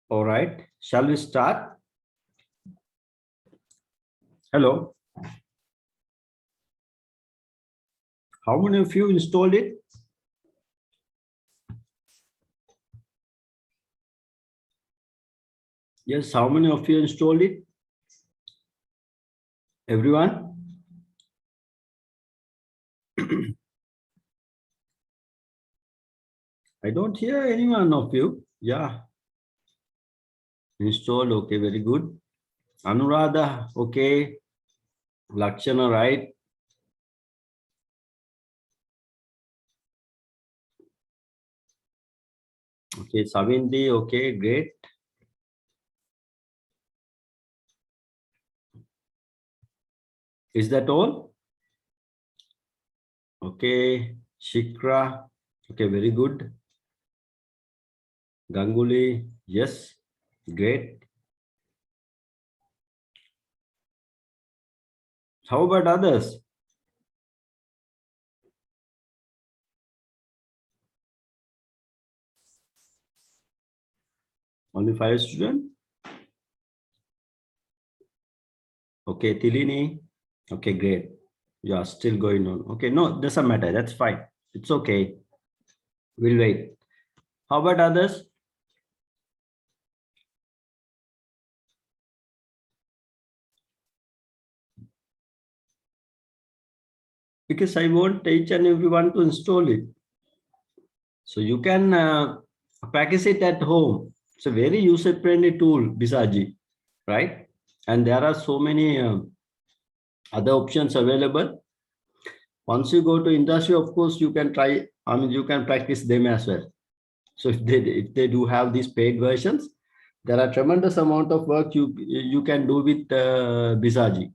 All right, shall we start? Hello. How many of you installed it? Yes, how many of you installed it? Everyone? I don't hear anyone of you. Yeah, installed. Okay, very good. Anuradha, okay. Lakshana, right? Okay, Savindi, okay, great. Is that all? Okay, Shikra, okay, very good. Ganguli, yes, great. How about others? Only 5 students? Okay, Tilini, okay, great. Yeah, still going on. Okay, no, doesn't matter. That's fine. It's okay. We'll wait. How about others? Because I want each and everyone to install it. So you can practice it at home. It's a very user-friendly tool, Bisaji, right? And there are so many other options available. Once you go to industry, of course, you can try. I mean, you can practice them as well. So if they do have these paid versions, there are tremendous amount of work you can do with Bisaji.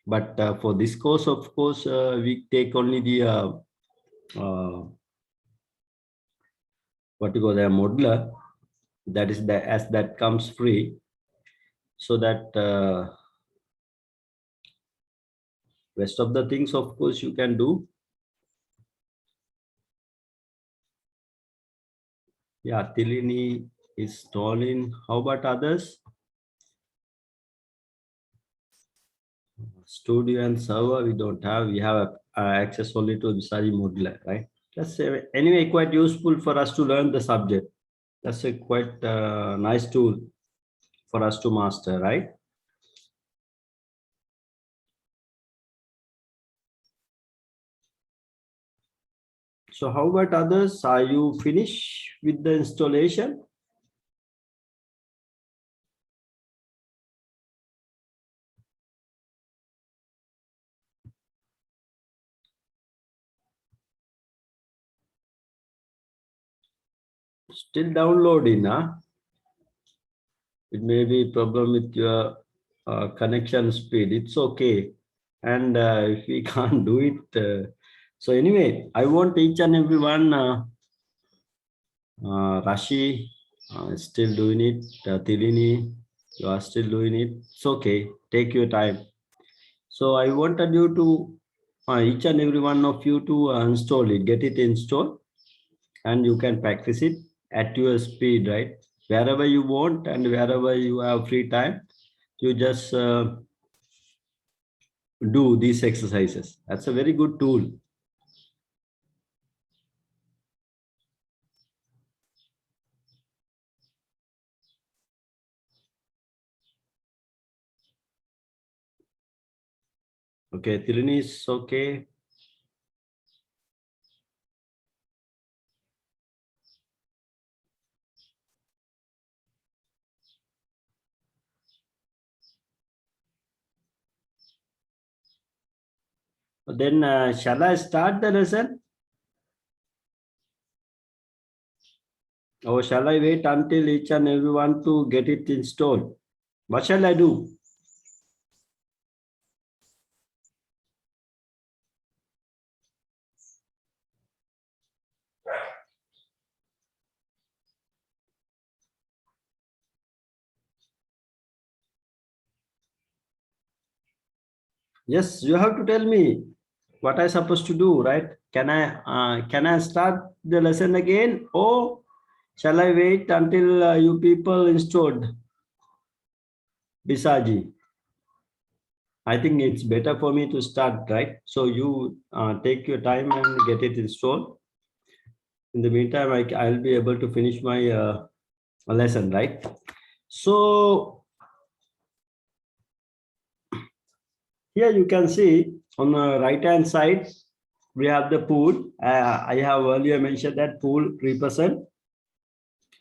But for this course, of course, we take only the what you call the modular. That is the as that comes free, so that rest of the things, of course, you can do. Yeah, Tilini is installing. How about others? Studio and server we don't have. We have access only to Visagi modular, right? That's anyway quite useful for us to learn the subject. That's a quite nice tool for us to master, right? So how about others? Are you finished with the installation? Still downloading, huh? It may be problem with your connection speed. It's okay. And if we can't do it, so anyway, I want each and everyone, Rashi still doing it, Tilini, you are still doing it. It's okay. Take your time. So I wanted you to, each and every one of you to install it, get it installed, and you can practice it at your speed, right? Wherever you want and wherever you have free time, you just do these exercises. That's a very good tool. Okay, Tilini is okay. Then shall I start the lesson? Or shall I wait until each and everyone to get it installed? What shall I do? Yes, you have to tell me what I supposed to do, right? Can I start the lesson again, or Shall I wait until you people installed Bisaji? I think it's better for me to start, right? So you take your time and get it installed. In the meantime, I'll be able to finish my lesson, right? So here you can see on the right hand side, we have the pool. I have earlier mentioned that pool represent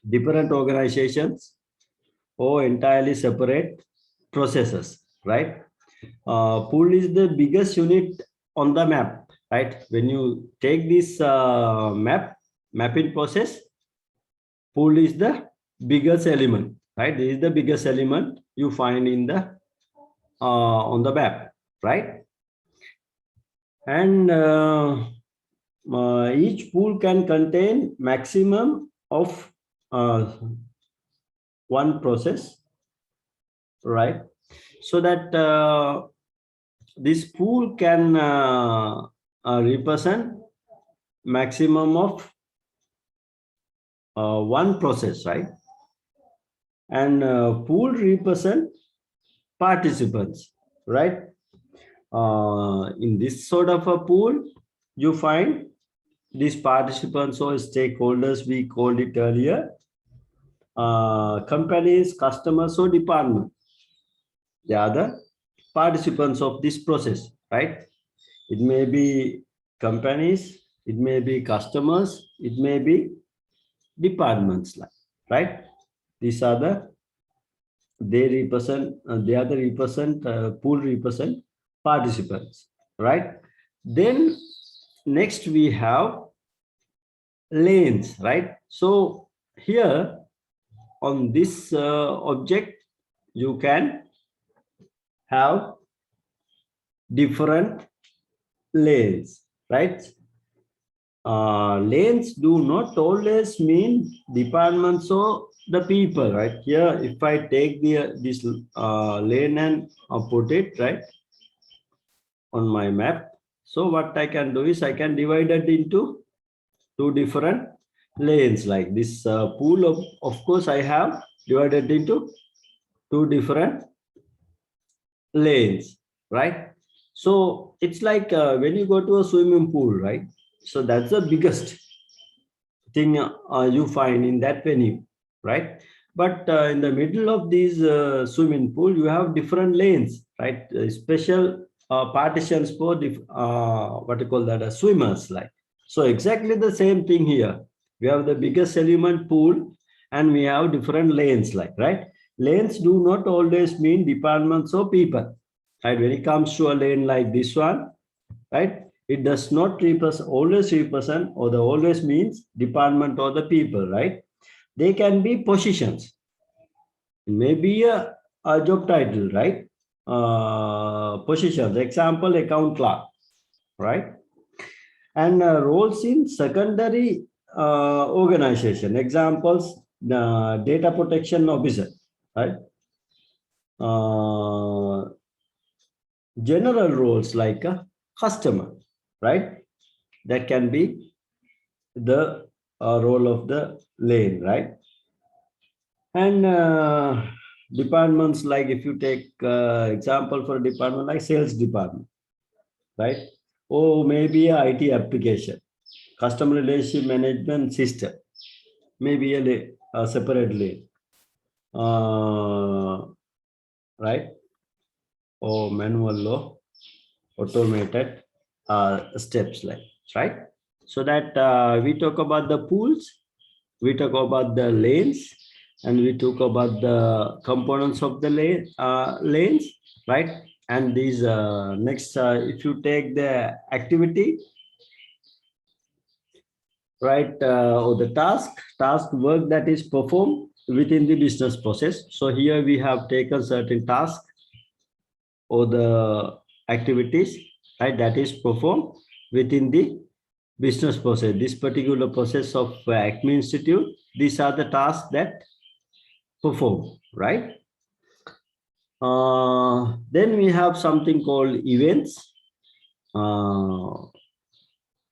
different organizations or entirely separate processes, right? Pool is the biggest unit on the map, right? When you take this mapping process, pool is the biggest element, right? This is the biggest element you find in the on the map, right? And each pool can contain maximum of one process, right? So that this pool can represent maximum of one process, right? And pool represent participants, right? In this sort of a pool, you find these participants or stakeholders, we called it earlier, companies, customers, or department. They are the participants of this process, right? It may be companies, it may be customers, it may be departments, right? These are the they are the pool represent participants, right? Then next we have lanes, right? So here on this object, you can have different lanes, right? Lanes do not always mean departments or the people, right? Here, if I take this lane and put it right on my map, so what I can do is I can divide it into two different lanes. Like this pool of course, I have divided into two different lanes, right? So it's like when you go to a swimming pool, right? So that's the biggest thing you find in that venue, right? But in the middle of these swimming pool, you have different lanes, right? Special partitions for what you call that, swimmers, like. So exactly the same thing here. We have the biggest element pool, and we have different lanes, like, right? Lanes do not always mean departments or people, right? When it comes to a lane like this one, right? It does not always represent, or the always means department or the people, right? They can be positions, maybe a job title, right? Positions, example, account clerk, right? And roles in secondary organization, examples, data protection officer, right? General roles like a customer, right? That can be the role of the lane, right? And departments, like if you take example for a department like sales department, right? Or maybe a IT application, customer relationship management system, maybe a separate lane, right? Or manual or automated steps, like, right? So that we talk about the pools, we talk about the lanes, and we talk about the components of the lanes, right? And these next, if you take the activity, right, or the task work that is performed within the business process. So here we have taken certain tasks or the activities, right, that is performed within the business process. This particular process of Acme Institute, these are the tasks that perform, right? Then we have something called events.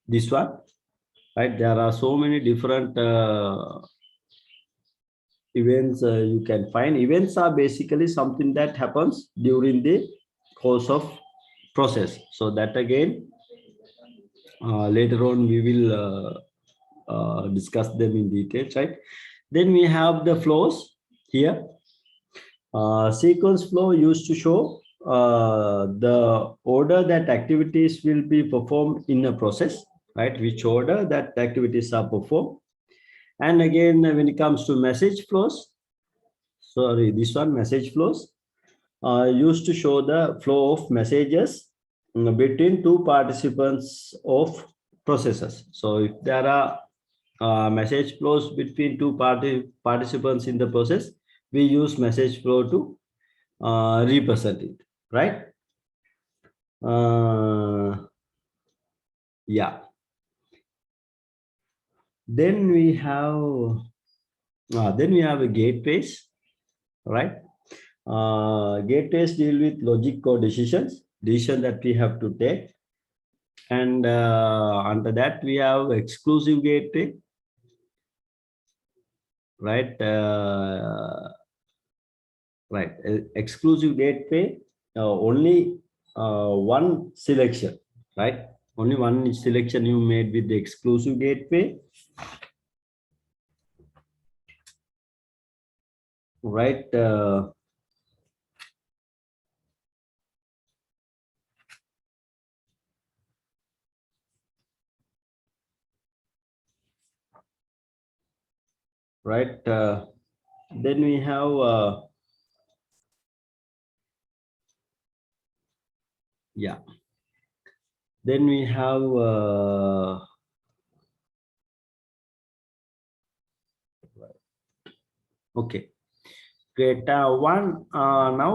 This one, right? There are so many different events you can find. Events are basically something that happens during the course of process. So that again, later on we will discuss them in detail, right? Then we have the flows here. Sequence flow used to show the order that activities will be performed in a process, right? Which order that activities are performed. And again, when it comes to message flows, sorry, this one, message flows, used to show the flow of messages between two participants of processes. So if there are message flows between two participants in the process, we use message flow to represent it, right? Yeah. Then we have a gateways, right? Gateways deal with logic or decisions that we have to take, and under that we have exclusive gateway, right? Right, exclusive gateway, only one selection, right? Only one selection you made with the exclusive gateway, right? Right. Then we have yeah. Then we have okay. Great. Now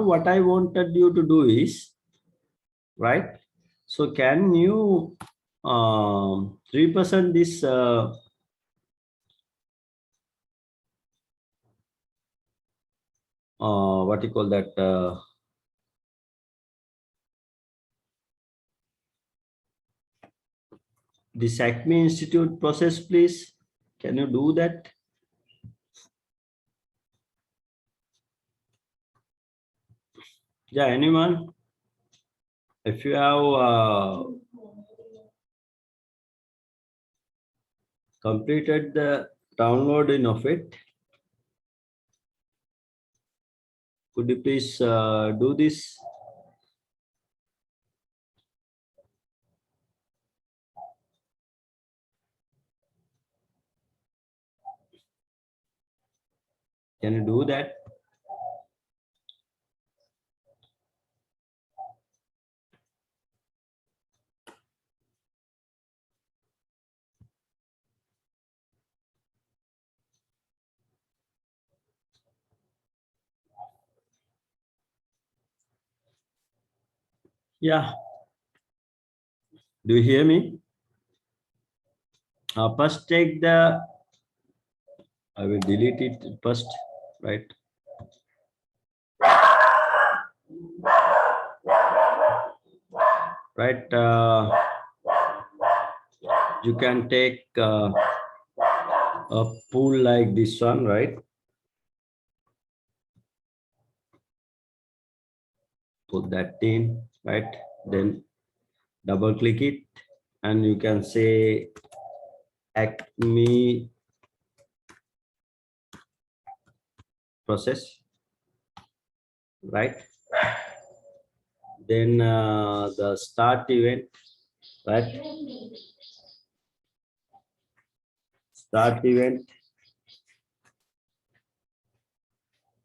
what I wanted you to do is, right? So can you represent this what you call that? This Acme Institute process, please. Can you do that? Yeah, anyone? If you have completed the downloading of it, could you please do this? Can you do that? Yeah. Do you hear me? First take the, I will delete it first, right? Right. You can take a pool like this one, right? Put that in, right? Then double click it and you can say Acme process, right? Then the start event, right? Start event,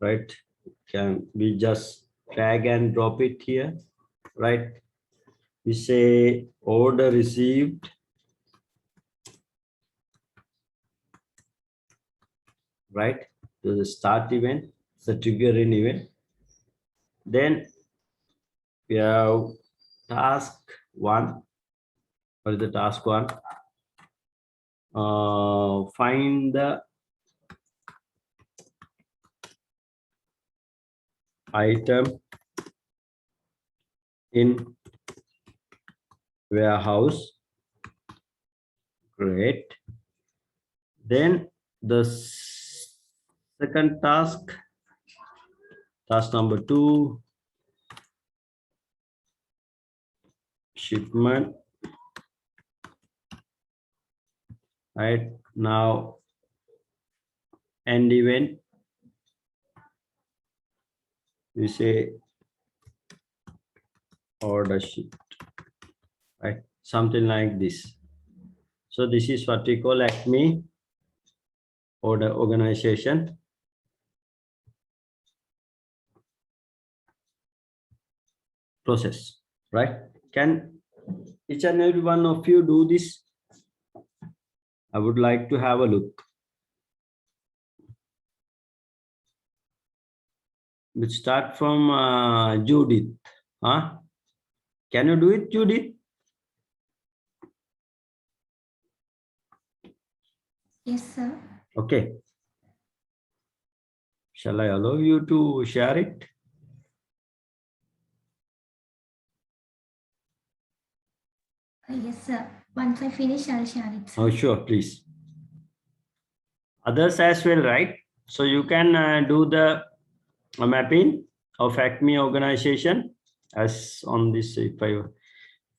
right? Can we just drag and drop it here, right? We say order received, right? To the start event, the triggering event. Then we have task one. What is the task one? Find the item in warehouse. Great. Then the Second task number 2, shipment. Right now, end event, we say order sheet, right? Something like this. So this is what we call Acme order organization. Process, right? Can each and every one of you do this? I would like to have a look. We start from Judith. Huh? Can you do it, Judith? Yes, sir. Okay. Shall I allow you to share it? Yes, sir. Once I finish, I'll share it, sir. Oh, sure, please. Others as well, right? So you can do the mapping of Acme organization as on this. If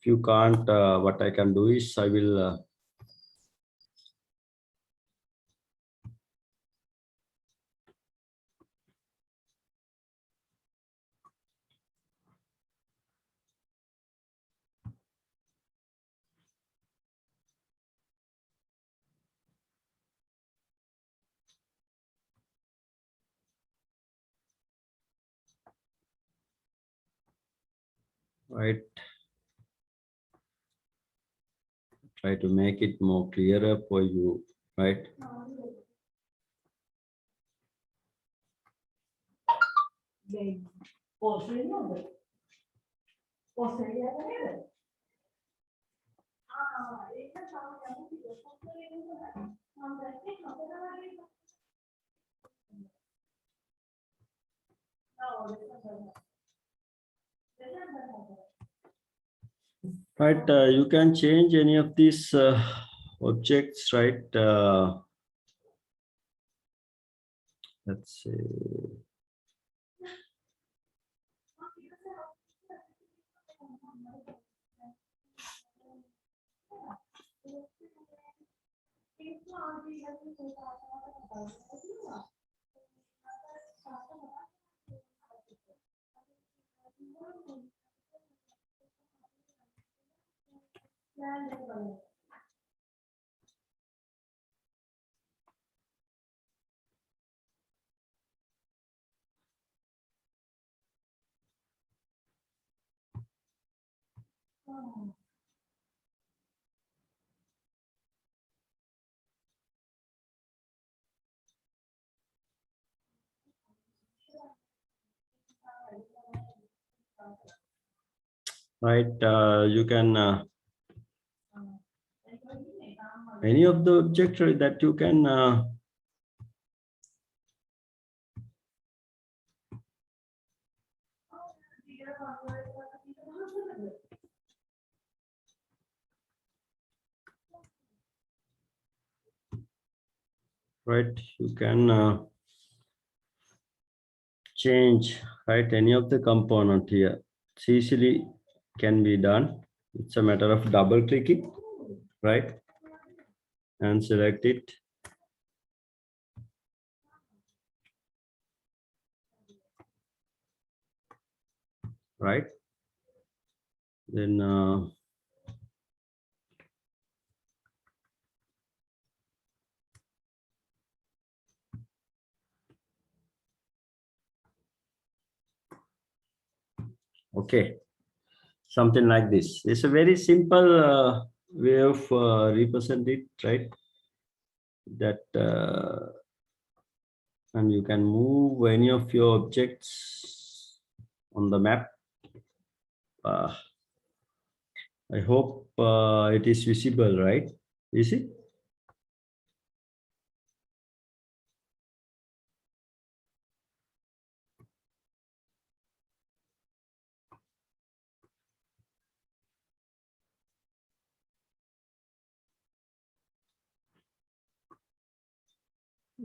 you can't, what I can do is I will. Right, try to make it more clearer for you, right? Right, you can change any of these objects, right? Let's say right, you can any of the objects that you can right, you can change, right, any of the component here. It's easily can be done. It's a matter of double clicking, right, and select it. Right, then okay, something like this. It's a very simple way of represent it, right? That and you can move any of your objects on the map. I hope it is visible, right? Is it?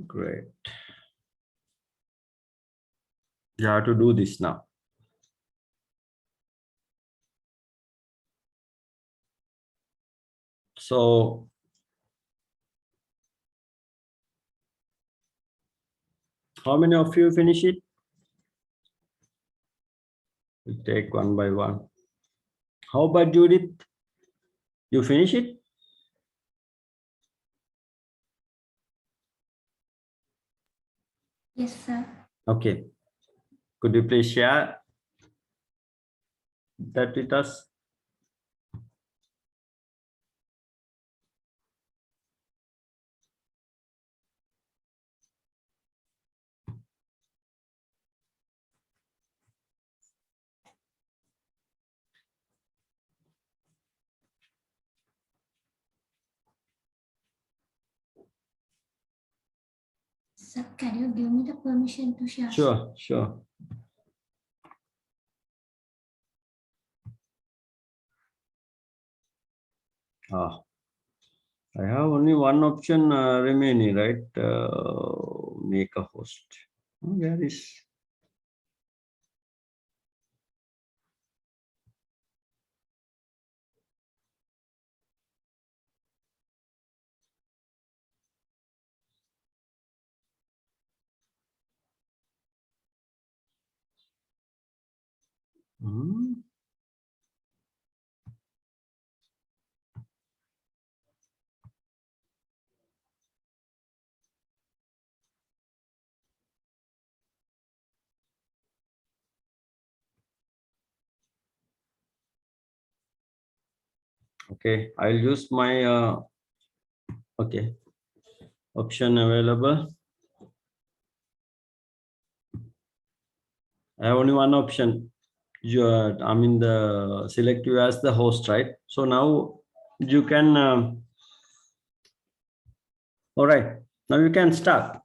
Great. You have to do this now. So how many of you finish it? We'll take one by one. How about Judith? You finish it? Yes, sir. Okay. Could you please share that with us? Sir, can you give me the permission to share? Sure, sure. I have only one option remaining, right? Make a host. Where is? Okay, I'll use my okay option available. I have only one option. I mean the select you as the host, right? So now you can. All right, now you can start.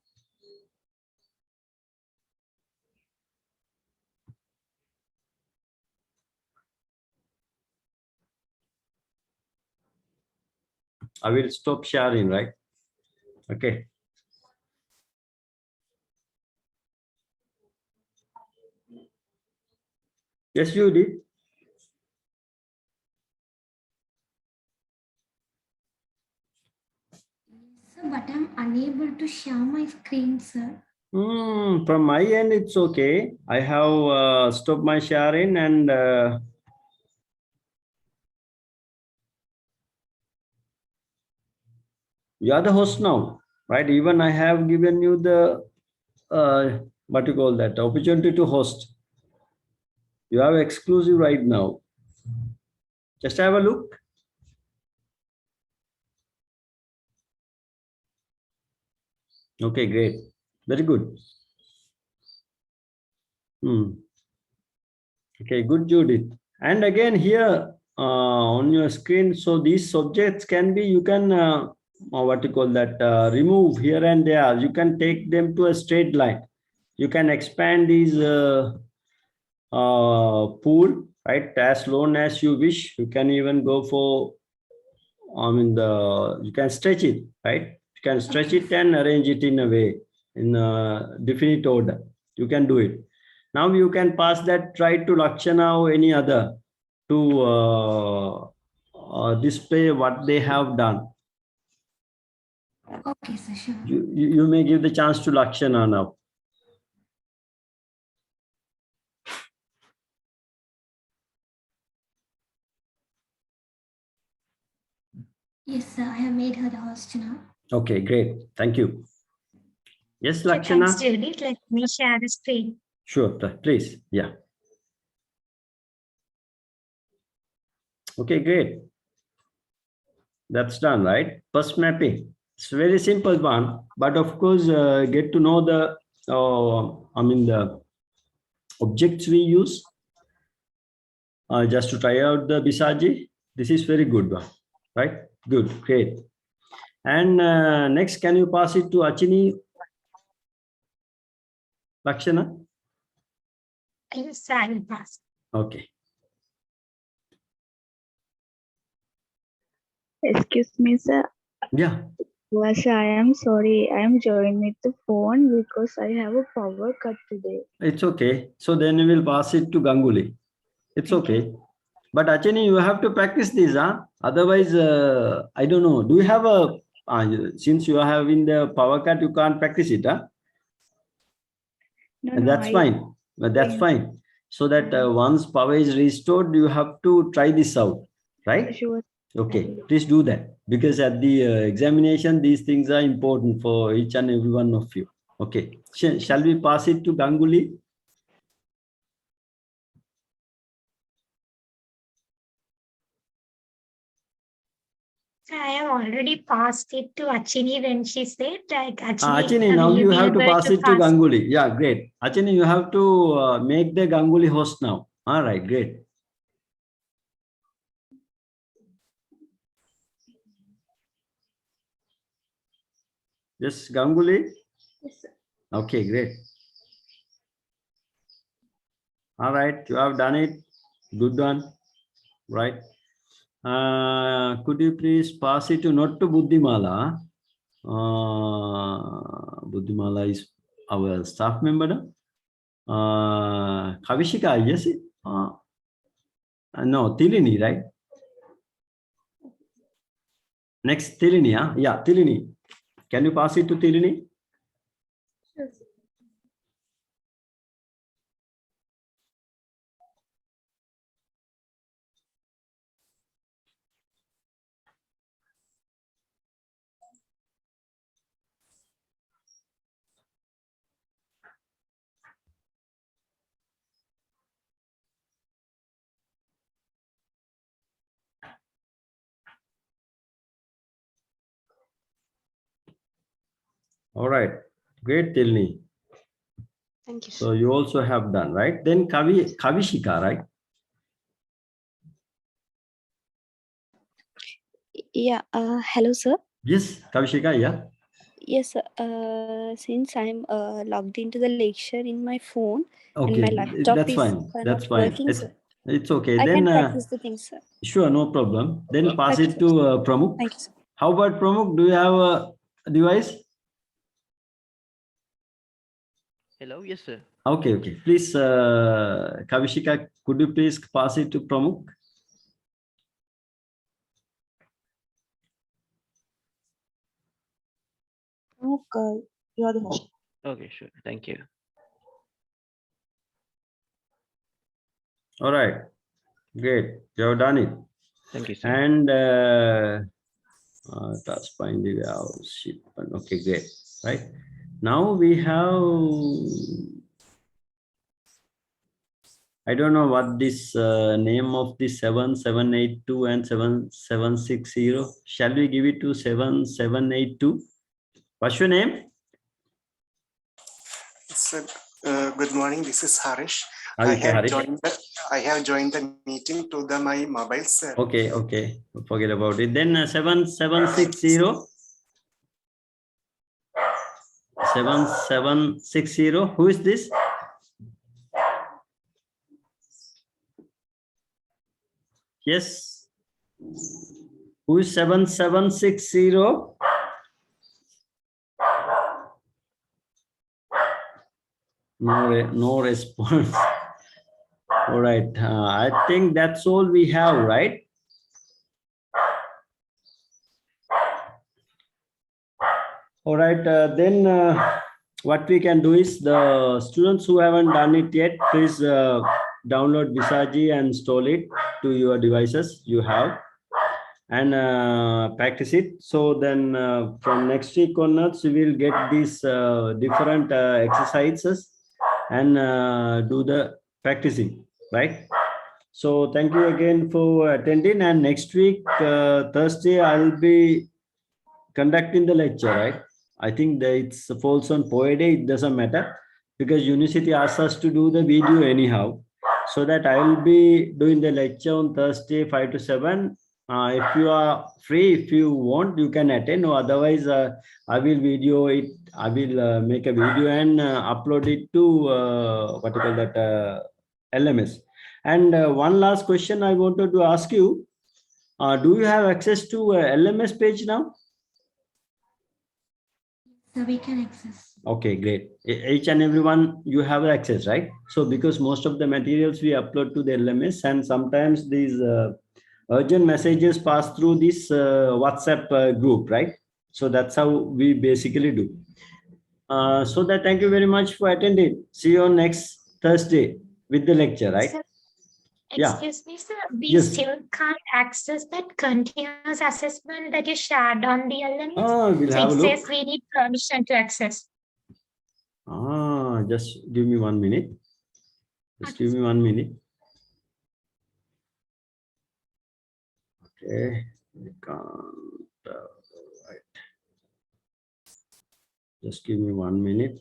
I will stop sharing, right? Okay. Yes, you did. Sir, but I'm unable to share my screen, sir. From my end, it's okay. I have stopped my sharing and you are the host now, right? Even I have given you the what you call that opportunity to host. You have exclusive right now. Just have a look. Okay, great. Very good. Okay, good, Judith. And again here on your screen, so these subjects can be, you can, what you call that, remove here and there. You can take them to a straight line. You can expand these pool, right, as long as you wish. You can even go for, I mean, you can stretch it, right? You can stretch it and arrange it in a way, in a definite order. You can do it. Now you can pass that right to Lakshana or any other to display what they have done. Okay, sir, sure. You may give the chance to Lakshana now. Yes, sir, I have made her the host now. Okay, great. Thank you. Yes, So Lakshana? thanks, Judith. Let me share the screen. Sure, please. Yeah. Okay, great. That's done, right? First mapping. It's a very simple one, but of course, get to know the, the objects we use just to try out the Bisagi. This is very good one, right? Good, great. And next, can you pass it to Achini Lakshana? Yes, I will pass. Okay. Excuse me, sir. Yeah. Vasha, I am sorry. I am joining with the phone because I have a power cut today. It's okay. So then we will pass it to Ganguly. It's Thank okay. But Achani, you have to practice this, huh? Otherwise, I don't know. Do you have a, since you are having the power cut, you can't practice it, huh? No, And no, that's fine. But that's Yes. fine. So that once power is restored, you have to try this out, right? Sure. Okay, please do that because at the examination, these things are important for each and every one of you. Okay, shall we pass it to Ganguly? I have already passed it to Achini when she said like Achini, will now you you be have to able pass to it to pass? Ganguly. Yeah, great. Achini, you have to make the Ganguly host now. All right, great. Yes, Ganguly. Yes, sir. Okay, great. All right, you have done it. Good one. Right. Could you please pass it to not to Buddhimala? Buddhimala is our staff member. No? Kavishika, yes? No, Tilini, right? Next, Tilini, huh? Yeah, Tilini. Can you pass it to Tilini? Sure, sir. All right, great, Tilini. Thank you, So sir. you also have done, right? Then Kavishika, right? Yeah, hello, sir. Yes, Kavishika, yeah. Yes, since I'm logged into the lecture in my phone and my Okay, laptop that's is fine. not That's fine. working, sir. It's okay. I Then, can practice the things, sir. sure, no problem. Then pass Okay, it sir. to Pramukh. Thank you, sir. How about Pramukh? Do you have a device? Hello, yes, sir. Okay, okay. Please, Kavishika, could you please pass it to Pramukh? Okay, you are the host. Okay, sure. Thank you. All right, great. You have done it. Thank you, sir. And task find the ship. Okay, great. Right now we have. I don't know what this name of the 7782 and 7760. Shall we give it to 7782? What's your name? Sir, good morning. This is Harish. Okay, Harish. I have joined the meeting to my mobile, sir. Okay, okay. Forget about it. Then 7760. 7760. Who is this? Yes. Who is 7760? No response. All right. I think that's all we have, right? All right. Then what we can do is the students who haven't done it yet, please download Visagi and install it to your devices you have and practice it. So then from next week onwards, we will get these different exercises and do the practicing, right? So thank you again for attending, and next week, Thursday, I'll be conducting the lecture, right? I think that it falls on Poe Day, it doesn't matter because university asks us to do the video anyhow. So that I will be doing the lecture on Thursday 5 to 7. If you are free, if you want, you can attend, or otherwise I will video it. I will make a video and upload it to what you call that LMS. And one last question I wanted to ask you, do you have access to LMS page now? So we can access. Okay, great. Each and everyone, you have access, right? So because most of the materials we upload to the LMS, and sometimes these urgent messages pass through this WhatsApp group, right? So that's how we basically do. So that thank you very much for attending. See you on next Thursday with the lecture, right? Sir, Yeah. excuse me, sir. We Yes. still can't access that continuous assessment that you shared on the LMS. We'll So have a it look. says we need permission to access. Just give me 1 minute. Just give me 1 minute. Okay. I can't, right. Just give me 1 minute.